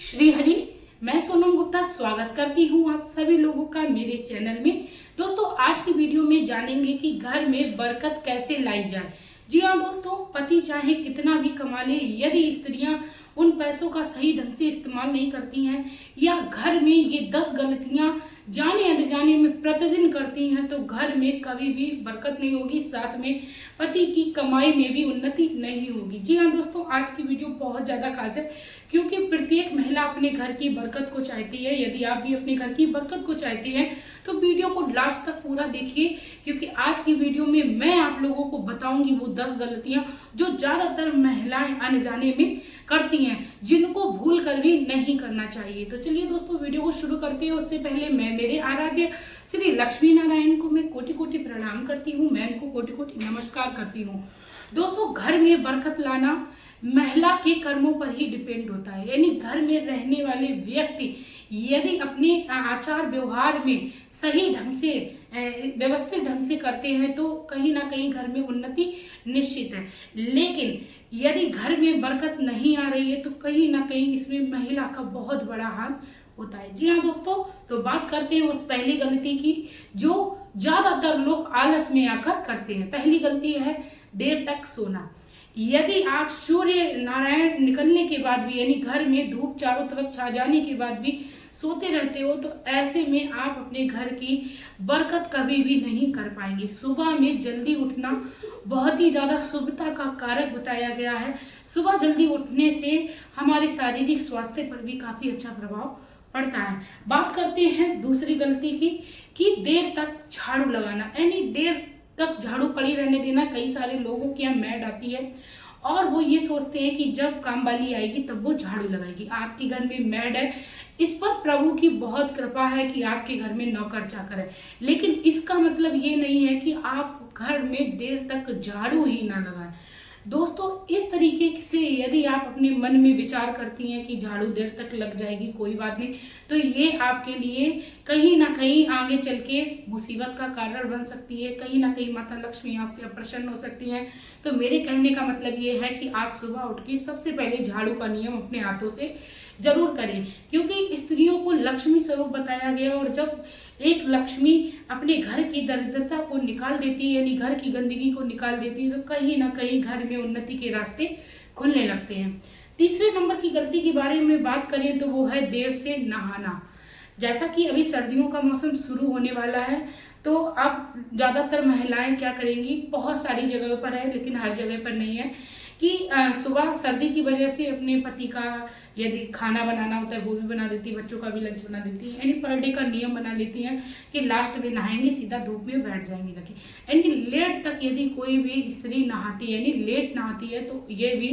श्री हरि। मैं सोनम गुप्ता स्वागत करती हूँ आप सभी लोगों का मेरे चैनल में। दोस्तों, आज की वीडियो में जानेंगे कि घर में बरकत कैसे लाई जाए। जी हाँ दोस्तों, पति चाहे कितना भी कमा ले, यदि स्त्रियां उन पैसों का सही ढंग से इस्तेमाल नहीं करती हैं या घर में ये 10 गलतियां जाने अनजाने में प्रतिदिन करती हैं तो घर में कभी भी बरकत नहीं होगी, साथ में पति की कमाई में भी उन्नति नहीं होगी। जी हाँ दोस्तों, आज की वीडियो बहुत ज़्यादा खास है क्योंकि प्रत्येक महिला अपने घर की बरकत को चाहती है। यदि आप भी अपने घर की बरकत को चाहती हैं तो वीडियो को लास्ट तक पूरा देखिए, क्योंकि आज की वीडियो में मैं आप लोगों को बताऊंगी वो 10 गलतियां जो ज्यादातर महिलाएं अनजाने में करती हैं, जिनको भूल कर भी नहीं करना चाहिए। तो चलिए दोस्तों, वीडियो को शुरू करते हैं। उससे पहले मैं मेरे आराध्य श्री लक्ष्मी नारायण को मैं कोटि कोटि प्रणाम करती हूँ, मैं इनको कोटि कोटि नमस्कार करती हूँ। दोस्तों, घर में बरकत लाना महिला के कर्मों पर ही डिपेंड होता है। यानी घर में रहने वाले व्यक्ति यदि अपने आचार व्यवहार में सही ढंग से व्यवस्थित ढंग से करते हैं तो कहीं ना कहीं घर में उन्नति निश्चित है। लेकिन यदि घर में बरकत नहीं आ रही है तो कहीं ना कहीं इसमें महिला का बहुत बड़ा हाथ होता है। जी हाँ दोस्तों, तो बात करते हैं उस पहली गलती की जो ज्यादातर लोग आलस में आकर करते हैं। पहली गलती है देर तक सोना। यदि आप सूर्य नारायण निकलने के बाद भी, यानी घर में धूप चारों तरफ छा जाने के बाद भी सोते रहते हो तो ऐसे में आप अपने घर की बरकत कभी भी नहीं कर पाएंगे। सुबह में जल्दी उठना बहुत ही ज्यादा शुभता का कारक बताया गया है। सुबह जल्दी उठने से हमारे शारीरिक स्वास्थ्य पर भी काफी अच्छा प्रभाव पड़ता है। बात करते हैं दूसरी गलती की कि देर तक झाड़ू लगाना, यानी देर तक झाड़ू पड़ी रहने देना। कई सारे लोगों के यहाँ मैड आती है और वो ये सोचते हैं कि जब काम वाली आएगी तब वो झाड़ू लगाएगी। आपके घर में मैड है, इस पर प्रभु की बहुत कृपा है कि आपके घर में नौकर चाकर है, लेकिन इसका मतलब ये नहीं है कि आप घर में देर तक झाड़ू ही ना लगाएं। दोस्तों, इस तरीके से यदि आप अपने मन में विचार करती हैं कि झाड़ू देर तक लग जाएगी, कोई बात नहीं, तो ये आपके लिए कहीं ना कहीं आगे चल के मुसीबत का कारण बन सकती है। कहीं ना कहीं माता लक्ष्मी आपसे अप्रसन्न हो सकती हैं। तो मेरे कहने का मतलब ये है कि आप सुबह उठ के सबसे पहले झाड़ू का नियम अपने हाथों से जरूर करें, क्योंकि स्त्रियों को लक्ष्मी स्वरूप बताया गया और जब एक लक्ष्मी अपने घर की दरिद्रता को निकाल देती है, यानी घर की गंदगी को निकाल देती है, तो कहीं ना कहीं घर में उन्नति के रास्ते खुलने लगते हैं। तीसरे नंबर की गलती के बारे में बात करें तो वो है देर से नहाना। जैसा कि अभी सर्दियों का मौसम शुरू होने वाला है तो अब ज्यादातर महिलाएं क्या करेंगी, बहुत सारी जगहों पर है लेकिन हर जगह पर नहीं है, कि सुबह सर्दी की वजह से अपने पति का यदि खाना बनाना होता है वो भी बना देती है, बच्चों का भी लंच बना देती है, यानी पर डे का नियम बना लेती हैं कि लास्ट में नहाएंगे सीधा धूप में बैठ जाएंगे जाके। यानी लेट तक यदि कोई भी स्त्री नहाती है, यानी लेट नहाती है, तो ये भी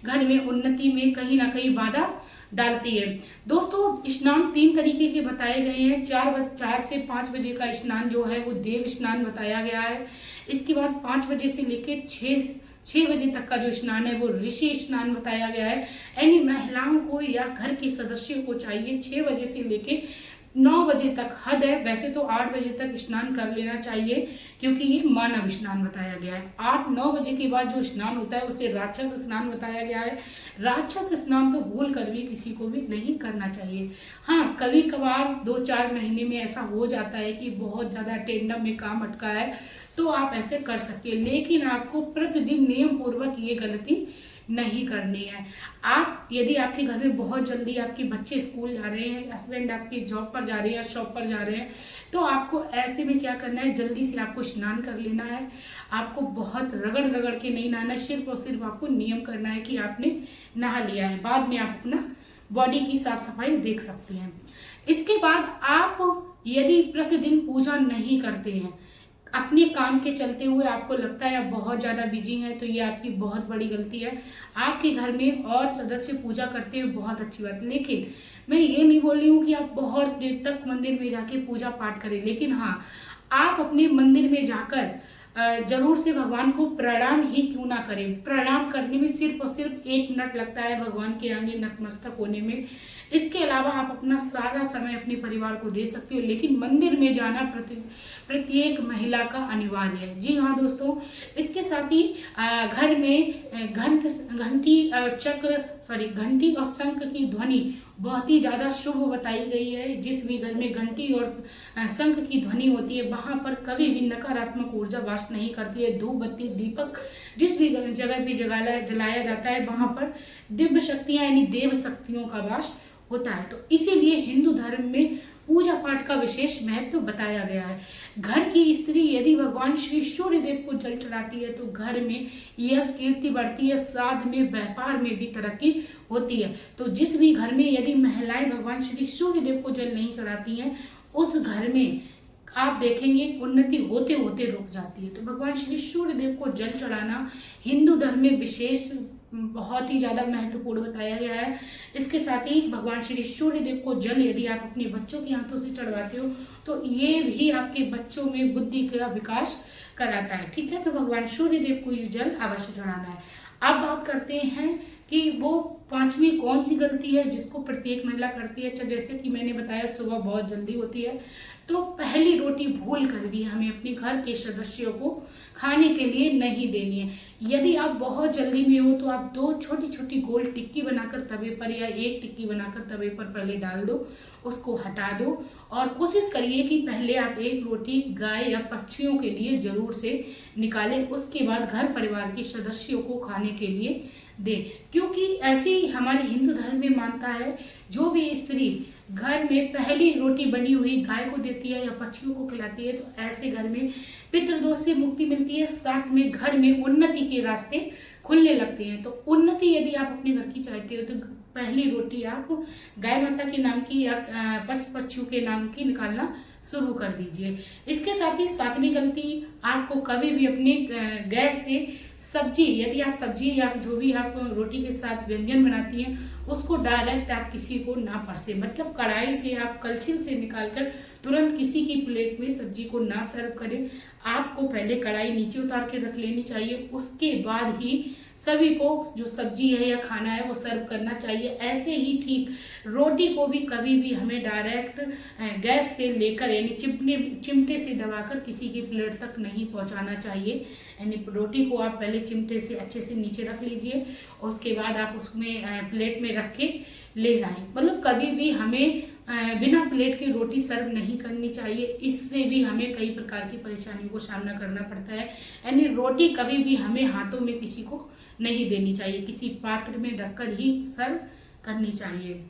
घर में उन्नति में कहीं ना कहीं बाधा डालती है। दोस्तों, स्नान 3 तरीके के बताए गए हैं। 4 से 5 बजे का स्नान जो है वो देव स्नान बताया गया है। इसके बाद 5 बजे से लेकर 6 बजे तक का जो स्नान है वो ऋषि स्नान बताया गया है। यानी महिलाओं को या घर के सदस्यों को चाहिए 6 बजे से लेके 9 बजे तक, हद है वैसे तो 8 बजे तक स्नान कर लेना चाहिए, क्योंकि ये मानव स्नान बताया गया है। 8-9 बजे के बाद जो स्नान होता है उसे राक्षस स्नान बताया गया है। राक्षस स्नान तो भूल कर भी किसी को भी नहीं करना चाहिए। हाँ, कभी कभार 2-4 महीने में ऐसा हो जाता है कि बहुत ज्यादा टेंडम में काम अटका है तो आप ऐसे कर सकते हैं, लेकिन आपको प्रतिदिन नियम पूर्वक ये गलती नहीं करनी है। आप यदि आपके घर में बहुत जल्दी आपके बच्चे स्कूल जा रहे हैं, हस्बैंड आपके जॉब पर जा रहे हैं या शॉप पर जा रहे हैं, तो आपको ऐसे में क्या करना है, जल्दी से आपको स्नान कर लेना है। आपको बहुत रगड़ रगड़ के नहीं नहाना, सिर्फ और सिर्फ आपको नियम करना है कि आपने नहा लिया है। बाद में आप अपना बॉडी की साफ सफाई देख सकते हैं। इसके बाद आप यदि प्रतिदिन पूजा नहीं करते हैं, अपने काम के चलते हुए आपको लगता है आप बहुत ज़्यादा बिजी हैं, तो ये आपकी बहुत बड़ी गलती है। आपके घर में और सदस्य पूजा करते हैं, बहुत अच्छी बात, लेकिन मैं ये नहीं बोल रही हूँ कि आप बहुत देर तक मंदिर में जाके पूजा पाठ करें, लेकिन हाँ, आप अपने मंदिर में जाकर जरूर से भगवान को प्रणाम ही क्यों ना करें। प्रणाम करने में सिर्फ और सिर्फ 1 मिनट लगता है भगवान के आगे नतमस्तक होने में। इसके अलावा आप अपना सारा समय अपने परिवार को दे सकते हो, लेकिन मंदिर में जाना प्रत्येक महिला का अनिवार्य है। जी हाँ दोस्तों, इसके साथ ही घर में घंटी और शंख की ध्वनि बहुत ही ज्यादा शुभ बताई गई है। जिस भी घर में घंटी और शंख की ध्वनि होती है वहां पर कभी भी नकारात्मक ऊर्जा वास नहीं करती है। धूप बत्ती दीपक जिस भी जगह पे जलाया जाता है वहां पर दिव्य शक्तियां यानी देव शक्तियों का वास होता है। तो इसीलिए हिंदू धर्म में पूजा पाठ का विशेष महत्व बताया गया है। घर की स्त्री यदि भगवान श्री सूर्य देव को जल चढ़ाती है तो घर में यश कीर्ति बढ़ती है, साथ में व्यापार में भी तरक्की होती है। तो जिस भी घर में यदि महिलाएं भगवान श्री सूर्य देव को जल नहीं चढ़ाती हैं उस घर में आप देखेंगे उन्नति होते होते रुक जाती है। तो भगवान श्री सूर्य देव को जल चढ़ाना हिंदू धर्म में विशेष बहुत ही ज्यादा महत्वपूर्ण बताया गया है। इसके साथ ही भगवान श्री सूर्य देव को जल यदि आप अपने बच्चों के हाथों से चढ़वाते हो तो ये भी आपके बच्चों में बुद्धि का विकास कराता है। ठीक है, तो भगवान सूर्य देव को ये जल अवश्य चढ़ाना है। अब बात करते हैं कि वो 5वीं कौन सी गलती है जिसको प्रत्येक महिला करती है। जैसे कि मैंने बताया सुबह बहुत जल्दी होती है, तो पहली रोटी भूल कर भी हमें अपने घर के सदस्यों को खाने के लिए नहीं देनी है। यदि आप बहुत जल्दी में हो तो आप 2 छोटी छोटी गोल टिक्की बनाकर तवे पर या 1 टिक्की बनाकर तवे पर पहले डाल दो, उसको हटा दो और कोशिश करिए कि पहले आप 1 रोटी गाय या पक्षियों के लिए जरूर से निकालें, उसके बाद घर परिवार के सदस्यों को खाने के लिए दे। क्योंकि ऐसे ही हमारे हिंदू धर्म में मानता है जो भी स्त्री घर में पहली रोटी बनी हुई गाय को देती है या पक्षियों को खिलाती है तो ऐसे घर में पितृदोष से मुक्ति मिलती है, साथ में घर में उन्नति के रास्ते खुलने लगते हैं। तो उन्नति यदि आप अपने घर की चाहते हो तो पहली रोटी आप गाय माता के नाम की या पशुओं के नाम की निकालना शुरू कर दीजिए। इसके साथ ही 7वीं गलती, आपको कभी भी अपने गैस से सब्जी, यदि आप सब्जी या जो भी आप रोटी के साथ व्यंजन बनाती हैं उसको डायरेक्ट आप किसी को ना परसे, मतलब कढ़ाई से आप कलछिल से निकालकर तुरंत किसी की प्लेट में सब्जी को ना सर्व करें। आपको पहले कढ़ाई नीचे उतार के रख लेनी चाहिए, उसके बाद ही सभी को जो सब्जी है या खाना है वो सर्व करना चाहिए। ऐसे ही ठीक रोटी को भी कभी भी हमें डायरेक्ट गैस से लेकर यानी चिमटे से दबाकर किसी की प्लेट तक नहीं पहुंचाना चाहिए। यानी रोटी को आप पहले चिमटे से अच्छे से नीचे रख लीजिए, उसके बाद आप उसमें प्लेट में रख के ले जाएं। मतलब कभी भी हमें बिना प्लेट के रोटी सर्व नहीं करनी चाहिए, इससे भी हमें कई प्रकार की परेशानियों को सामना करना पड़ता है। यानी रोटी कभी भी हमें हाथों में किसी को नहीं देनी चाहिए, किसी पात्र में रखकर ही सर्व करनी चाहिए।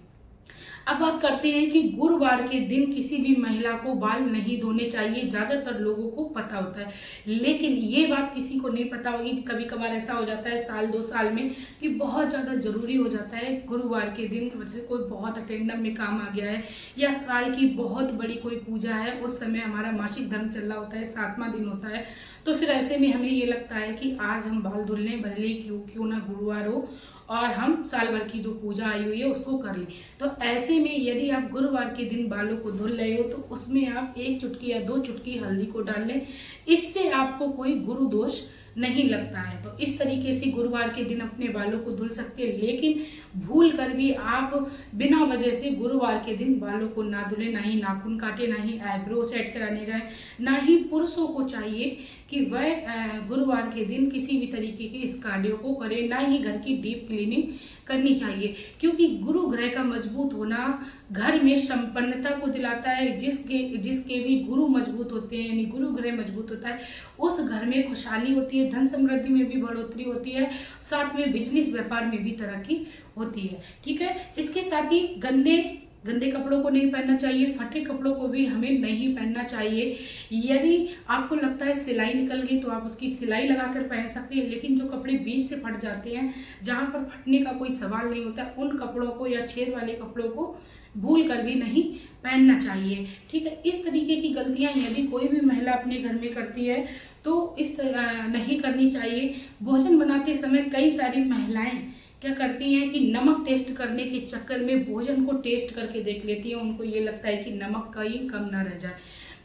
अब बात करते हैं कि गुरुवार के दिन किसी भी महिला को बाल नहीं धोने चाहिए। ज्यादातर लोगों को पता होता है, लेकिन ये बात किसी को नहीं पता होगी। कभी कभार ऐसा हो जाता है साल 2 साल में कि बहुत ज्यादा जरूरी हो जाता है गुरुवार के दिन, जैसे कोई बहुत अटेंडम में काम आ गया है या साल की बहुत बड़ी कोई पूजा है, उस समय हमारा मासिक धर्म चल रहा होता है, 7वां दिन होता है, तो फिर ऐसे में हमें ये लगता है कि आज हम बाल धुल लें, भले क्यों ना गुरुवार हो और हम साल भर की जो पूजा आई हुई है उसको कर लें। तो ऐसे में यदि आप गुरुवार के दिन बालों को धुल रहे हो तो उसमें आप 1 चुटकी या 2 चुटकी हल्दी को डाल लें, इससे आपको कोई गुरु दोष नहीं लगता है। तो इस तरीके से गुरुवार के दिन अपने बालों को धुल सकते हैं, लेकिन भूल कर भी आप बिना वजह से गुरुवार के दिन बालों को ना धुले, ना ही नाखून काटे, ना ही आईब्रो सेट कराने जाए, ना ही पुरुषों को चाहिए कि वह गुरुवार के दिन किसी भी तरीके के इस कार्डियो को करे, ना ही घर की डीप क्लीनिंग करनी चाहिए। क्योंकि गुरु ग्रह का मजबूत होना घर में संपन्नता को दिलाता है। जिसके भी गुरु मजबूत होते हैं यानी गुरु ग्रह मजबूत होता है उस घर में खुशहाली होती है, धन समृद्धि में भी बढ़ोतरी होती है, साथ में बिजनेस व्यापार में भी तरक्की होती है। ठीक है, इसके साथ ही गंदे कपड़ों को नहीं पहनना चाहिए, फटे कपड़ों को भी हमें नहीं पहनना चाहिए। यदि आपको लगता है सिलाई निकल गई तो आप उसकी सिलाई लगाकर पहन सकते हैं, लेकिन जो कपड़े बीच से फट जाते हैं जहां पर फटने का कोई सवाल नहीं होता, उन कपड़ों को या छेद वाले कपड़ों को भूल कर भी नहीं पहनना चाहिए। ठीक है, इस तरीके की गलतियां यदि कोई भी महिला अपने घर में करती है तो इस नहीं करनी चाहिए। भोजन बनाते समय कई सारी महिलाएं क्या करती हैं कि नमक टेस्ट करने के चक्कर में भोजन को टेस्ट करके देख लेती हैं, उनको ये लगता है कि नमक कहीं कम ना रह जाए।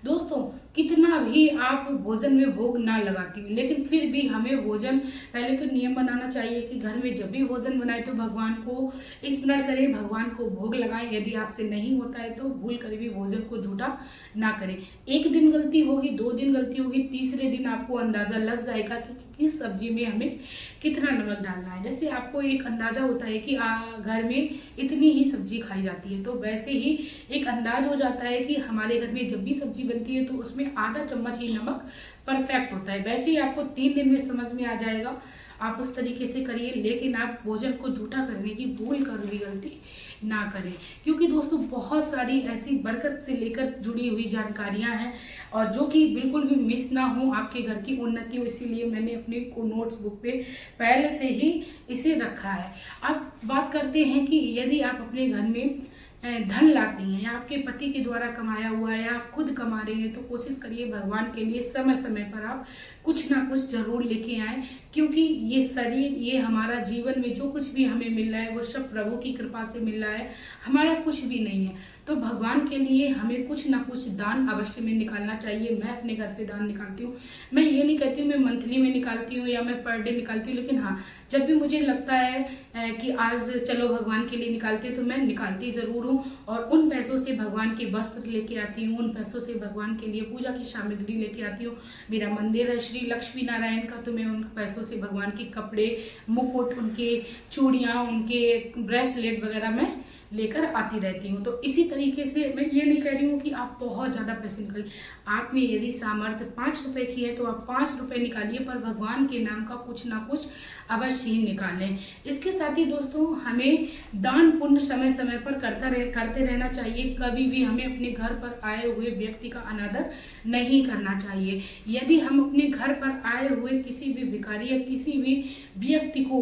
दोस्तों, कितना भी आप भोजन में भोग ना लगाती हो, लेकिन फिर भी हमें भोजन, पहले तो नियम बनाना चाहिए कि घर में जब भी भोजन बनाए तो भगवान को स्मरण करें, भगवान को भोग लगाएं। यदि आपसे नहीं होता है तो भूल कर भी भोजन को झूठा ना करें। एक दिन गलती होगी, 2 दिन गलती होगी, तीसरे दिन आपको अंदाजा लग जाएगा कि किस सब्जी में हमें कितना नमक डालना है। जैसे आपको एक अंदाजा होता है कि घर में इतनी ही सब्जी खाई जाती है, तो वैसे ही एक अंदाज हो जाता है कि हमारे घर में जब भी सब्जी बनती है तो उसमें आधा चम्मच ही नमक परफेक्ट होता है। वैसे ही आपको 3 दिन में समझ में आ जाएगा, आप उस तरीके से करिए। लेकिन आप भोजन को झूठा करने की भूल कर भी गलती ना करें, क्योंकि दोस्तों बहुत सारी ऐसी बरकत से लेकर जुड़ी हुई जानकारियां हैं और जो कि बिल्कुल भी मिस ना हो, आपके घर की उन्नति हो। इसीलिए मैंने अपने को नोट्स बुक पे पहले से ही इसे रखा है। अब बात करते हैं कि यदि आप अपने घर में धन लाती हैं या आपके पति के द्वारा कमाया हुआ है या आप खुद कमा रहे हैं, तो कोशिश करिए भगवान के लिए समय समय पर आप कुछ ना कुछ जरूर लेके आएं, क्योंकि ये शरीर, ये हमारा जीवन में जो कुछ भी हमें मिल रहा है वो सब प्रभु की कृपा से मिल रहा है, हमारा कुछ भी नहीं है। तो भगवान के लिए हमें कुछ ना कुछ दान अवश्य में निकालना चाहिए। मैं अपने घर पे दान निकालती हूँ। मैं ये नहीं कहती हूँ मैं मंथली में निकालती हूँ या मैं पर डे निकालती हूँ, लेकिन हाँ, जब भी मुझे लगता है कि आज चलो भगवान के लिए निकालते हैं तो मैं निकालती ज़रूर हूँ। और उन पैसों से भगवान के वस्त्र लेके आती हूँ, उन पैसों से भगवान के लिए पूजा की सामग्री लेके आती हूँ। मेरा मंदिर है श्री लक्ष्मी नारायण का, तो मैं उन पैसों से भगवान के कपड़े, मुकुट, उनके चूड़ियाँ, उनके ब्रेसलेट वगैरह मैं लेकर आती रहती हूँ। तो इसी तरीके से मैं ये नहीं कह रही हूँ कि आप बहुत ज़्यादा पैसे निकालें। आप में यदि सामर्थ्य 5 रुपए की है तो आप 5 रुपए निकालिए, पर भगवान के नाम का कुछ ना कुछ अवश्य ही निकालें। इसके साथ ही दोस्तों हमें दान पुण्य समय समय पर करते रहना चाहिए। कभी भी हमें अपने घर पर आए हुए व्यक्ति का अनादर नहीं करना चाहिए। यदि हम अपने घर पर आए हुए किसी भी भिखारी या किसी भी व्यक्ति को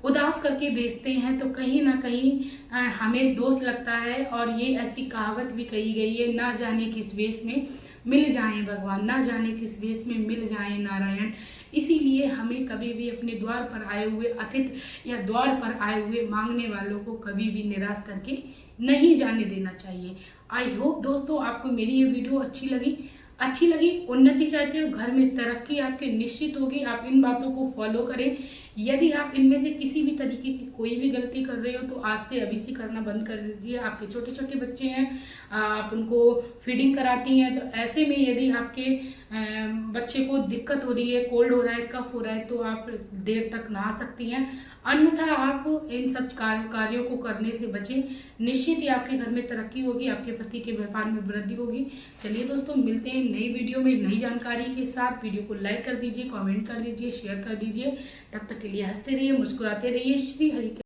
उदास करके भेजते हैं तो कहीं ना कहीं हमें दोष लगता है। और ये ऐसी कहावत भी कही गई है, ना जाने किस वेश में मिल जाए भगवान, ना जाने किस वेश में मिल जाए नारायण। इसीलिए हमें कभी भी अपने द्वार पर आए हुए अतिथि या द्वार पर आए हुए मांगने वालों को कभी भी निराश करके नहीं जाने देना चाहिए। आई होप दोस्तों आपको मेरी ये वीडियो अच्छी लगी। उन्नति चाहते हो, घर में तरक्की आपके निश्चित होगी। आप इन बातों को फॉलो करें। यदि आप इनमें से किसी भी तरीके की कोई भी गलती कर रहे हो तो आज से अभी से करना बंद कर दीजिए। आपके छोटे छोटे बच्चे हैं, आप उनको फीडिंग कराती हैं, तो ऐसे में यदि आपके बच्चे को दिक्कत हो रही है, कोल्ड हो रहा है, कफ हो रहा है, तो आप देर तक नहा सकती हैं। अन्यथा आप इन सब कार्यों को करने से बचें। निश्चित ही आपके घर में तरक्की होगी, आपके पति के व्यापार में वृद्धि होगी। चलिए दोस्तों, मिलते हैं नई वीडियो में नई जानकारी के साथ। वीडियो को लाइक कर दीजिए, कमेंट कर दीजिए, शेयर कर दीजिए। तब तक के लिए हंसते रहिए, मुस्कुराते रहिए। श्री हरि।